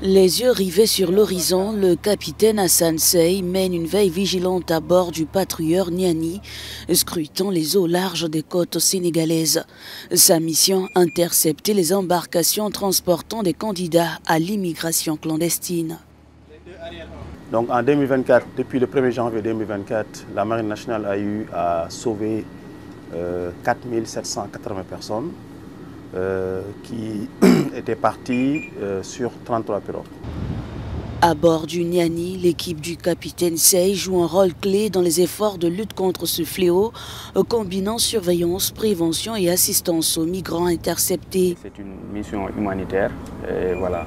Les yeux rivés sur l'horizon, le capitaine Hassan Sey mène une veille vigilante à bord du patrouilleur Niani, scrutant les eaux larges des côtes sénégalaises. Sa mission, intercepter les embarcations transportant des candidats à l'immigration clandestine. Donc en 2024, depuis le 1er janvier 2024, la Marine nationale a eu à sauver 4 780 personnes qui étaient parties sur 33 pirogues. À bord du Niani, l'équipe du capitaine Sey joue un rôle clé dans les efforts de lutte contre ce fléau, combinant surveillance, prévention et assistance aux migrants interceptés. C'est une mission humanitaire et voilà,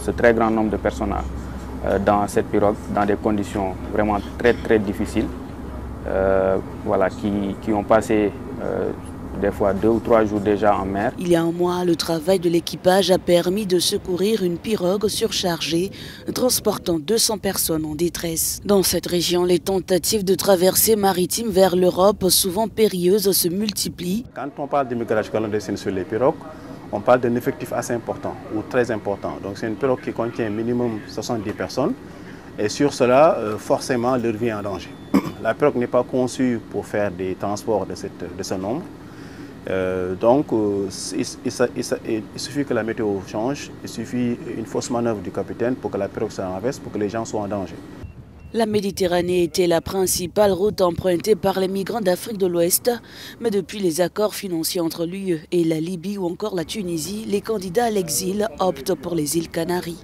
ce très grand nombre de personnes dans cette pirogue, dans des conditions vraiment très difficiles, voilà, qui ont passé des fois 2 ou 3 jours déjà en mer. Il y a un mois, le travail de l'équipage a permis de secourir une pirogue surchargée transportant 200 personnes en détresse. Dans cette région, les tentatives de traversée maritime vers l'Europe, souvent périlleuses, se multiplient. Quand on parle d'immigration clandestine sur les pirogues, on parle d'un effectif assez important ou très important. Donc c'est une pirogue qui contient minimum 70 personnes et sur cela, forcément, leur vie est en danger. La pirogue n'est pas conçue pour faire des transports de ce nombre. Il suffit que la météo change, il suffit une fausse manœuvre du capitaine pour que la pirogue se renverse, pour que les gens soient en danger. La Méditerranée était la principale route empruntée par les migrants d'Afrique de l'Ouest, mais depuis les accords financiers entre l'UE et la Libye ou encore la Tunisie, les candidats à l'exil optent pour les îles Canaries.